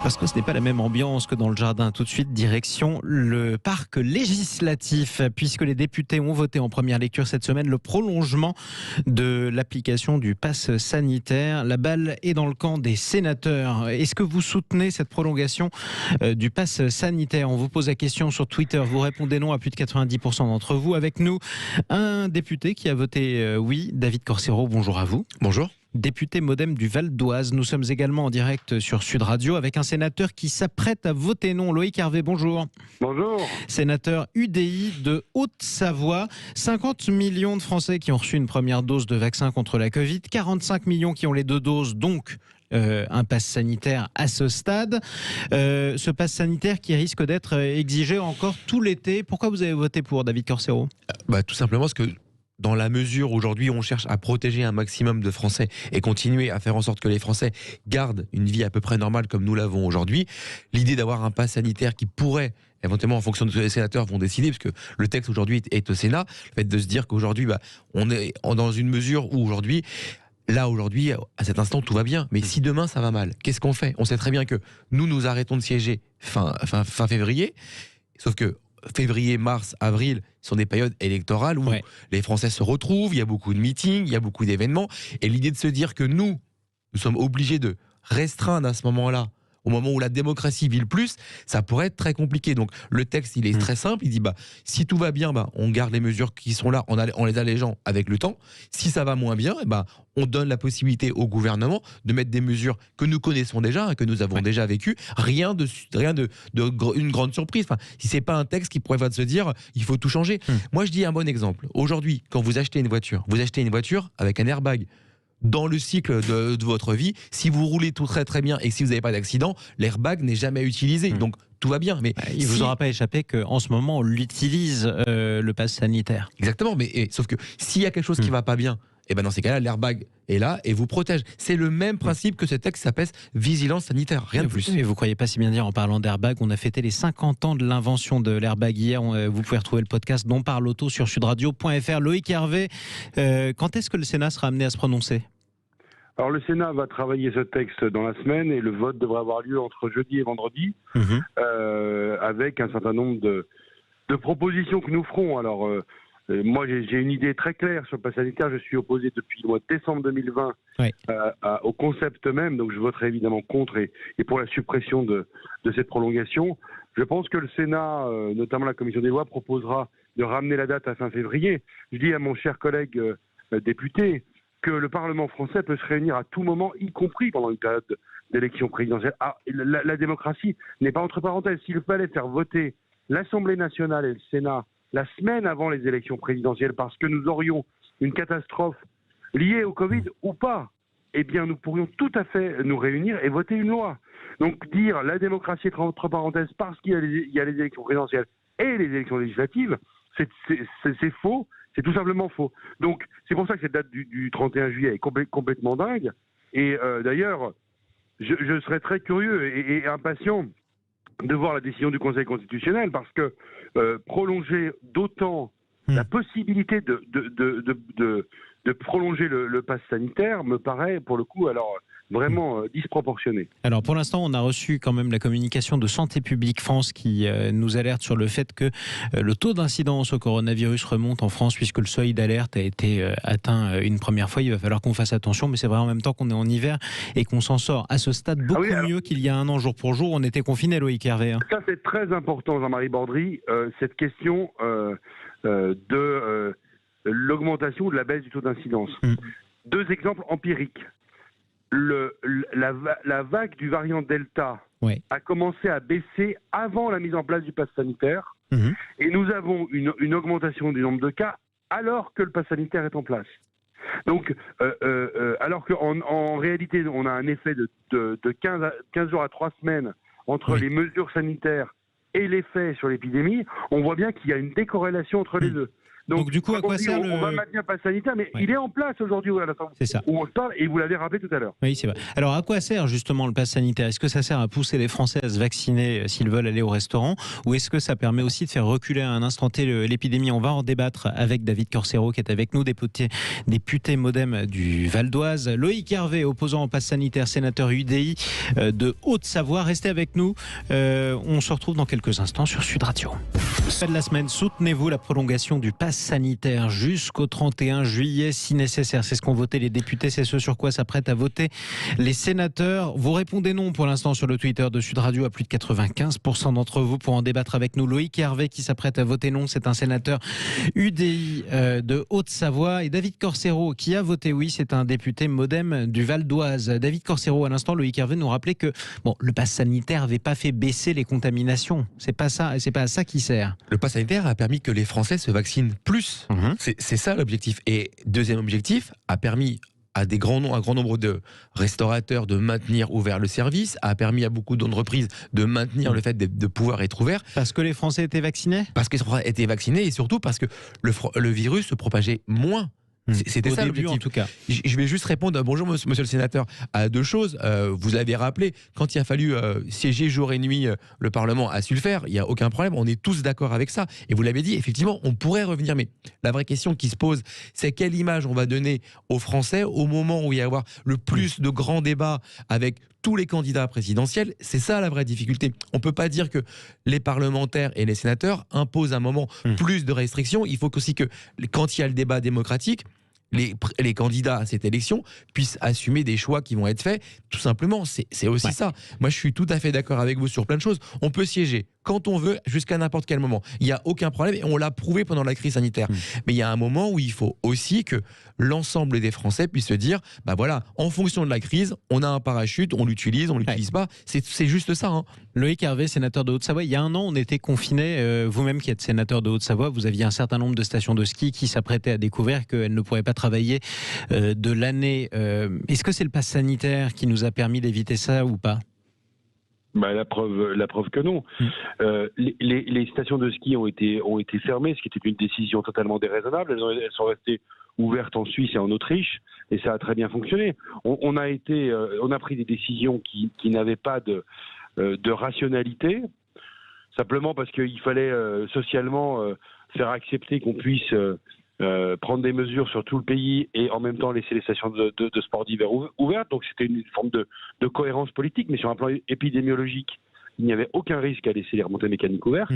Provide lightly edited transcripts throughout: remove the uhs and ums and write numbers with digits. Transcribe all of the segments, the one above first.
Parce que ce n'est pas la même ambiance que dans le jardin. Tout de suite, direction le parc législatif, puisque les députés ont voté en première lecture cette semaine le prolongement de l'application du pass sanitaire. La balle est dans le camp des sénateurs. Est-ce que vous soutenez cette prolongation du pass sanitaire? On vous pose la question sur Twitter. Vous répondez non à plus de 90% d'entre vous. Avec nous, un député qui a voté oui, David Corcero. Bonjour à vous. Bonjour. Député Modem du Val d'Oise. Nous sommes également en direct sur Sud Radio avec un sénateur qui s'apprête à voter non. Loïc Hervé, bonjour. Bonjour. Sénateur UDI de Haute-Savoie. 50 millions de Français qui ont reçu une première dose de vaccin contre la Covid. 45 millions qui ont les 2 doses, donc un pass sanitaire à ce stade. Ce pass sanitaire qui risque d'être exigé encore tout l'été. Pourquoi vous avez voté pour, David Corcero? Tout simplement parce que dans la mesure où aujourd'hui on cherche à protéger un maximum de Français et continuer à faire en sorte que les Français gardent une vie à peu près normale comme nous l'avons aujourd'hui, l'idée d'avoir un pass sanitaire qui pourrait éventuellement, en fonction de ce que les sénateurs vont décider, parce que le texte aujourd'hui est au Sénat, le fait de se dire qu'aujourd'hui on est dans une mesure où aujourd'hui, à cet instant, tout va bien. Mais si demain, ça va mal, qu'est-ce qu'on fait? On sait très bien que nous arrêtons de siéger fin février, sauf que février, mars, avril sont des périodes électorales où les Français se retrouvent, il y a beaucoup de meetings, il y a beaucoup d'événements. Et l'idée de se dire que nous sommes obligés de restreindre à ce moment-là, au moment où la démocratie vit le plus, ça pourrait être très compliqué. Donc le texte, il est très simple, il dit si tout va bien, on garde les mesures qui sont là en les allégeant avec le temps. Si ça va moins bien, on donne la possibilité au gouvernement de mettre des mesures que nous connaissons déjà, que nous avons déjà vécues. Rien de une grande surprise. Enfin, si c'est pas un texte qui pourrait se dire il faut tout changer. Moi, je dis un bon exemple. Aujourd'hui, quand vous achetez une voiture avec un airbag. Dans le cycle de votre vie, si vous roulez tout très très bien et que si vous n'avez pas d'accident, l'airbag n'est jamais utilisé. Donc tout va bien. Mais il ne vous aura pas échappé qu'en ce moment, on l'utilise, le pass sanitaire. Exactement, sauf que s'il y a quelque chose qui ne va pas bien, dans ces cas-là, l'airbag est là et vous protège. C'est le même principe que ce texte s'appelle vigilance sanitaire, rien de plus. Et vous ne croyez pas si bien dire en parlant d'airbag, on a fêté les 50 ans de l'invention de l'airbag hier. Vous pouvez retrouver le podcast dont parle Auto sur sudradio.fr. Loïc Hervé, quand est-ce que le Sénat sera amené à se prononcer? Alors le Sénat va travailler ce texte dans la semaine et le vote devrait avoir lieu entre jeudi et vendredi avec un certain nombre de propositions que nous ferons. Alors moi j'ai une idée très claire sur le pass sanitaire. Je suis opposé depuis le mois de décembre 2020 au concept même, donc je voterai évidemment contre et pour la suppression de cette prolongation. Je pense que le Sénat, notamment la commission des lois, proposera de ramener la date à fin février. Je dis à mon cher collègue député que le Parlement français peut se réunir à tout moment, y compris pendant une période d'élection présidentielle. La démocratie n'est pas entre parenthèses. S'il fallait faire voter l'Assemblée nationale et le Sénat la semaine avant les élections présidentielles parce que nous aurions une catastrophe liée au Covid ou pas, nous pourrions tout à fait nous réunir et voter une loi. Donc dire la démocratie est entre parenthèses parce qu'il y a les élections présidentielles et les élections législatives, c'est faux. C'est tout simplement faux. Donc, c'est pour ça que cette date du 31 juillet est complètement dingue. Et d'ailleurs, je serais très curieux et impatient de voir la décision du Conseil constitutionnel parce que prolonger d'autant la possibilité de prolonger le pass sanitaire me paraît, pour le coup, vraiment disproportionné. Alors pour l'instant, on a reçu quand même la communication de Santé publique France qui nous alerte sur le fait que le taux d'incidence au coronavirus remonte en France puisque le seuil d'alerte a été atteint une première fois. Il va falloir qu'on fasse attention, mais c'est vrai en même temps qu'on est en hiver et qu'on s'en sort à ce stade beaucoup mieux qu'il y a un an, jour pour jour. On était confinés, Loïc Hervé. Ça c'est très important, Jean-Marie Bordry, cette question de l'augmentation ou de la baisse du taux d'incidence. 2 exemples empiriques. La vague du variant Delta a commencé à baisser avant la mise en place du pass sanitaire et nous avons une augmentation du nombre de cas alors que le pass sanitaire est en place. Donc, alors qu'en réalité, on a un effet de 15 jours à 3 semaines entre les mesures sanitaires et l'effet sur l'épidémie, on voit bien qu'il y a une décorrélation entre les deux. Donc du coup, à quoi sert on va maintenir le pass sanitaire, mais il est en place aujourd'hui à l'Assemblée. C'est ça. Où on se parle, et vous l'avez rappelé tout à l'heure. Oui, c'est vrai. Alors, à quoi sert justement le pass sanitaire? Est-ce que ça sert à pousser les Français à se vacciner s'ils veulent aller au restaurant, ou est-ce que ça permet aussi de faire reculer à un instant T l'épidémie? On va en débattre avec David Corcero, qui est avec nous, député Modem du Val d'Oise. Loïc Hervé, opposant au pass sanitaire, sénateur UDI de Haute-Savoie. Restez avec nous. On se retrouve dans quelques instants sur Sud Radio. Fin de la semaine, soutenez-vous la prolongation du pass sanitaire jusqu'au 31 juillet si nécessaire. C'est ce qu'ont voté les députés, c'est ce sur quoi s'apprêtent à voter les sénateurs. Vous répondez non pour l'instant sur le Twitter de Sud Radio à plus de 95% d'entre vous. Pour en débattre avec nous, Loïc Hervé qui s'apprête à voter non, c'est un sénateur UDI de Haute-Savoie, et David Corcero qui a voté oui, c'est un député Modem du Val d'Oise. David Corcero, à l'instant, Loïc Hervé nous rappelait que le pass sanitaire n'avait pas fait baisser les contaminations. C'est pas ça, et c'est pas à ça qu'il sert. Le pass sanitaire a permis que les Français se vaccinent plus. C'est ça l'objectif. Et deuxième objectif, a permis à un grand nombre de restaurateurs de maintenir ouvert le service, a permis à beaucoup d'entreprises de maintenir le fait de pouvoir être ouverts. Parce que les Français étaient vaccinés? Parce qu'ils étaient vaccinés, et surtout parce que le virus se propageait moins. C'était ça l'objectif. En tout cas. Je vais juste répondre, bonjour monsieur le sénateur, à deux choses. Vous l'avez rappelé, quand il a fallu siéger jour et nuit, le Parlement a su le faire, il n'y a aucun problème, on est tous d'accord avec ça. Et vous l'avez dit, effectivement, on pourrait revenir, mais la vraie question qui se pose, c'est quelle image on va donner aux Français au moment où il va y avoir le plus de grands débats avec tous les candidats présidentiels. C'est ça la vraie difficulté. On ne peut pas dire que les parlementaires et les sénateurs imposent à un moment plus de restrictions. Il faut aussi que, quand il y a le débat démocratique, les candidats à cette élection puissent assumer des choix qui vont être faits, tout simplement. C'est aussi ça. Moi, je suis tout à fait d'accord avec vous sur plein de choses. On peut siéger quand on veut, jusqu'à n'importe quel moment. Il n'y a aucun problème, et on l'a prouvé pendant la crise sanitaire. Mais il y a un moment où il faut aussi que l'ensemble des Français puissent se dire, voilà, en fonction de la crise, on a un parachute, on l'utilise, on l'utilise pas. C'est juste ça. Loïc Hervé, sénateur de Haute-Savoie, il y a un an, on était confinés. Vous-même qui êtes sénateur de Haute-Savoie, vous aviez un certain nombre de stations de ski qui s'apprêtaient à découvrir qu'elles ne pourraient pas travailler de l'année. Est-ce que c'est le pass sanitaire qui nous a permis d'éviter ça ou pas? La preuve que non. Les stations de ski ont été fermées, ce qui était une décision totalement déraisonnable. Elles sont restées ouvertes en Suisse et en Autriche, et ça a très bien fonctionné. On a pris des décisions qui n'avaient pas de rationalité, simplement parce qu'il fallait socialement faire accepter qu'on puisse prendre des mesures sur tout le pays et en même temps laisser les stations de sport d'hiver ouvertes. Donc c'était une forme de cohérence politique, mais sur un plan épidémiologique, il n'y avait aucun risque à laisser les remontées mécaniques ouvertes.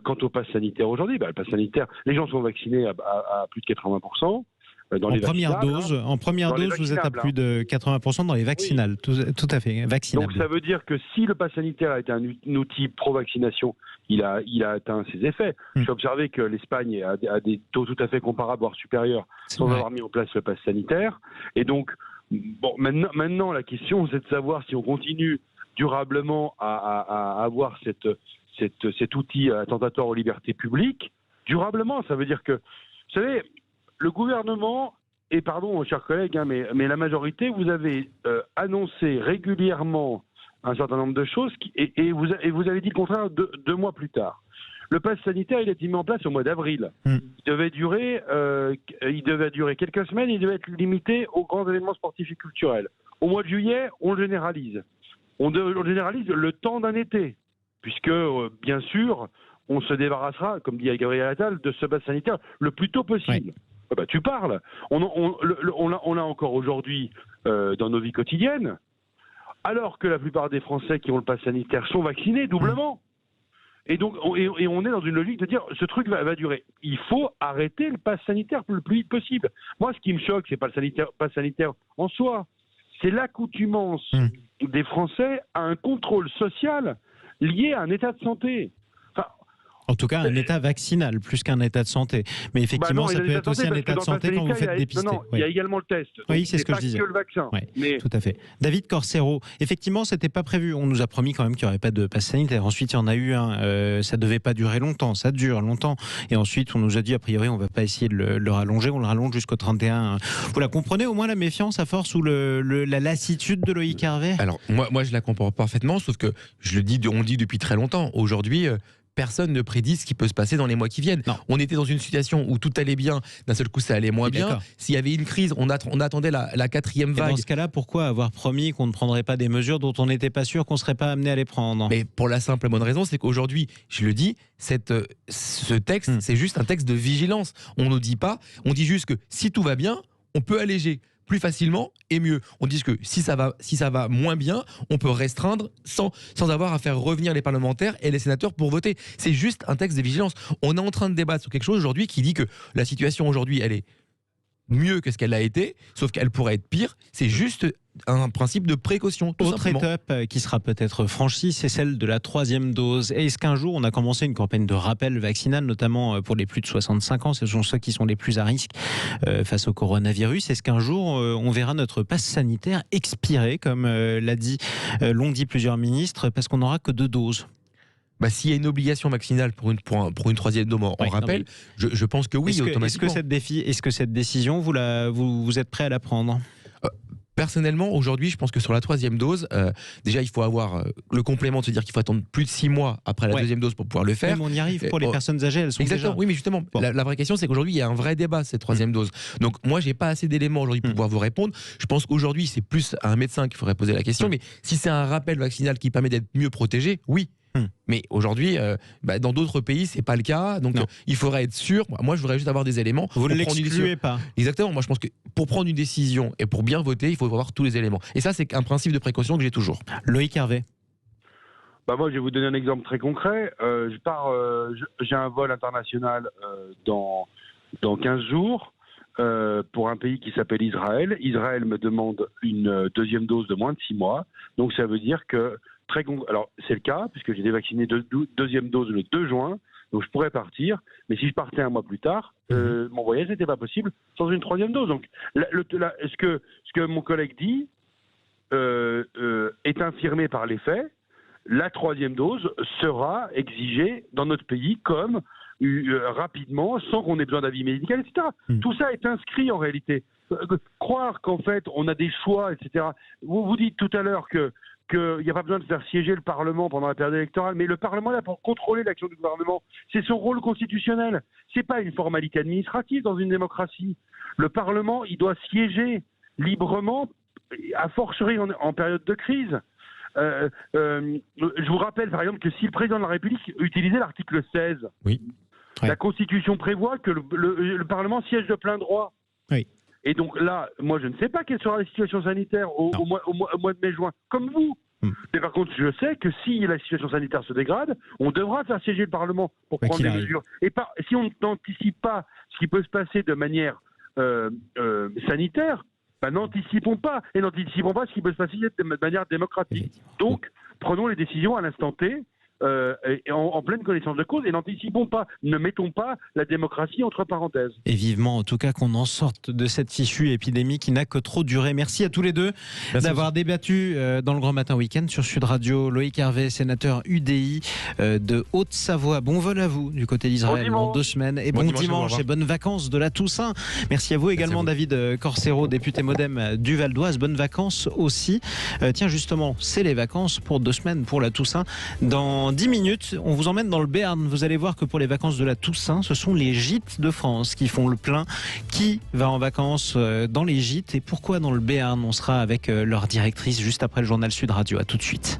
Quant au pass sanitaire aujourd'hui, le pass sanitaire, les gens sont vaccinés à plus de 80%. En première dose, vous êtes à plus de 80% dans les vaccinales, tout à fait, vaccinables. Donc ça veut dire que si le pass sanitaire a été un outil pro-vaccination, il a atteint ses effets. J'ai observé que l'Espagne a des taux tout à fait comparables, voire supérieurs, sans avoir mis en place le pass sanitaire. Et donc, maintenant la question, c'est de savoir si on continue durablement à avoir cet outil attentatoire aux libertés publiques. Durablement, ça veut dire que, vous savez, le gouvernement, et pardon, chers collègues, mais la majorité, vous avez annoncé régulièrement un certain nombre de choses, et vous avez dit le contraire deux mois plus tard. Le pass sanitaire, il a été mis en place au mois d'avril. Il devait durer quelques semaines, il devait être limité aux grands événements sportifs et culturels. Au mois de juillet, on le généralise. On généralise le temps d'un été, puisque, bien sûr, on se débarrassera, comme dit Gabriel Attal, de ce pass sanitaire le plus tôt possible. Oui. Tu parles. On l'a encore aujourd'hui dans nos vies quotidiennes, alors que la plupart des Français qui ont le pass sanitaire sont vaccinés doublement. Et donc, on est dans une logique de dire, ce truc va durer. Il faut arrêter le pass sanitaire le plus vite possible. Moi, ce qui me choque, c'est pas le pass sanitaire en soi, c'est l'accoutumance des Français à un contrôle social lié à un état de santé. En tout cas, un état vaccinal, plus qu'un état de santé. Mais effectivement, ça peut être aussi un état de santé quand vous faites dépister. Il y a également le test. Oui, c'est ce que je disais. Pas que le vaccin. Oui, tout à fait. David Corcero, effectivement, c'était pas prévu. On nous a promis quand même qu'il n'y aurait pas de pass sanitaire. Ensuite, il y en a eu un. Ça devait pas durer longtemps. Ça dure longtemps. Et ensuite, on nous a dit, a priori, on va pas essayer de le rallonger. On le rallonge jusqu'au 31. Vous la comprenez au moins, la méfiance à force ou la lassitude de Loïc Hervé? Alors, moi, je la comprends parfaitement, sauf que on le dit depuis très longtemps. Aujourd'hui, personne ne prédit ce qui peut se passer dans les mois qui viennent. Non. On était dans une situation où tout allait bien, d'un seul coup ça allait moins bien. S'il y avait une crise, on attendait la quatrième vague. Dans ce cas-là, pourquoi avoir promis qu'on ne prendrait pas des mesures dont on n'était pas sûr qu'on ne serait pas amené à les prendre? Mais pour la simple et bonne raison, c'est qu'aujourd'hui, je le dis, ce texte, c'est juste un texte de vigilance. On ne dit pas, on dit juste que si tout va bien, on peut alléger plus facilement et mieux. On dit que si ça va moins bien, on peut restreindre sans avoir à faire revenir les parlementaires et les sénateurs pour voter. C'est juste un texte de vigilance. On est en train de débattre sur quelque chose aujourd'hui qui dit que la situation aujourd'hui, elle est mieux que ce qu'elle a été, sauf qu'elle pourrait être pire. C'est juste un principe de précaution. Autre étape qui sera peut-être franchie, c'est celle de la 3e dose. Est-ce qu'un jour, on a commencé une campagne de rappel vaccinal, notamment pour les plus de 65 ans, ce sont ceux qui sont les plus à risque face au coronavirus. Est-ce qu'un jour, on verra notre passe sanitaire expirer, comme l'ont dit plusieurs ministres, parce qu'on n'aura que 2 doses? S'il y a une obligation vaccinale pour une 3e dose, on rappelle, je pense que oui, automatiquement. Est-ce que cette décision, vous êtes prêt à la prendre? Personnellement, aujourd'hui, je pense que sur la 3e dose, déjà, il faut avoir le complément de se dire qu'il faut attendre plus de 6 mois après la 2e dose pour pouvoir le faire. Même on y arrive pour les personnes âgées, elles sont exactement, oui, mais justement, la vraie question, c'est qu'aujourd'hui, il y a un vrai débat, cette 3e dose. Donc, moi, j'ai pas assez d'éléments aujourd'hui pour pouvoir vous répondre. Je pense qu'aujourd'hui, c'est plus à un médecin qu'il faudrait poser la question. Mais si c'est un rappel vaccinal qui permet d'être mieux protégé, oui. Mais aujourd'hui, dans d'autres pays, c'est pas le cas. Donc, il faudrait être sûr. Moi, je voudrais juste avoir des éléments. Vous ne l'excluez pas. Exactement. Moi, je pense que pour prendre une décision et pour bien voter, il faut avoir tous les éléments. Et ça, c'est un principe de précaution que j'ai toujours. Loïc Hervé. Moi, je vais vous donner un exemple très concret. J'ai un vol international dans 15 jours pour un pays qui s'appelle Israël. Israël me demande une 2e dose de moins de 6 mois. Donc, ça veut dire que alors, c'est le cas, puisque j'ai été vacciné de 2e dose le 2 juin, donc je pourrais partir, mais si je partais un mois plus tard, mon voyage n'était pas possible sans une 3e dose. Donc, ce que mon collègue dit est infirmé par les faits. La 3e dose sera exigée dans notre pays comme rapidement, sans qu'on ait besoin d'avis médical, etc. Tout ça est inscrit en réalité. Croire qu'en fait, on a des choix, etc. Vous dites tout à l'heure qu'il n'y a pas besoin de faire siéger le Parlement pendant la période électorale, mais le Parlement est là pour contrôler l'action du gouvernement. C'est son rôle constitutionnel. C'est pas une formalité administrative dans une démocratie. Le Parlement, il doit siéger librement, a fortiori en période de crise. Je vous rappelle, par exemple, que si le président de la République utilisait l'article 16, la Constitution prévoit que le Parlement siège de plein droit. Oui. Et donc là, moi, je ne sais pas quelle sera la situation sanitaire au mois de mai-juin, comme vous. Mais par contre, je sais que si la situation sanitaire se dégrade, on devra faire siéger le Parlement pour prendre des mesures. Et si on n'anticipe pas ce qui peut se passer de manière sanitaire, n'anticipons pas. Et n'anticipons pas ce qui peut se passer de manière démocratique. Donc, prenons les décisions à l'instant T. En pleine connaissance de cause, et n'anticipons pas, ne mettons pas la démocratie entre parenthèses. Et vivement en tout cas qu'on en sorte de cette fichue épidémie qui n'a que trop duré. Merci à tous les deux d'avoir débattu dans le Grand Matin Week-end sur Sud Radio. Loïc Hervé, sénateur UDI de Haute-Savoie. Bon vol à vous du côté d'Israël dans 2 semaines. Et bon dimanche et bonnes vacances de la Toussaint. Merci à vous également, David Corsero, député Modem du Val d'Oise. Bonnes vacances aussi. Tiens, justement, c'est les vacances pour 2 semaines pour la Toussaint. Dans 10 minutes, on vous emmène dans le Béarn. Vous allez voir que pour les vacances de la Toussaint, ce sont les gîtes de France qui font le plein. Qui va en vacances dans les gîtes et pourquoi dans le Béarn? On sera avec leur directrice juste après le journal Sud Radio. À tout de suite.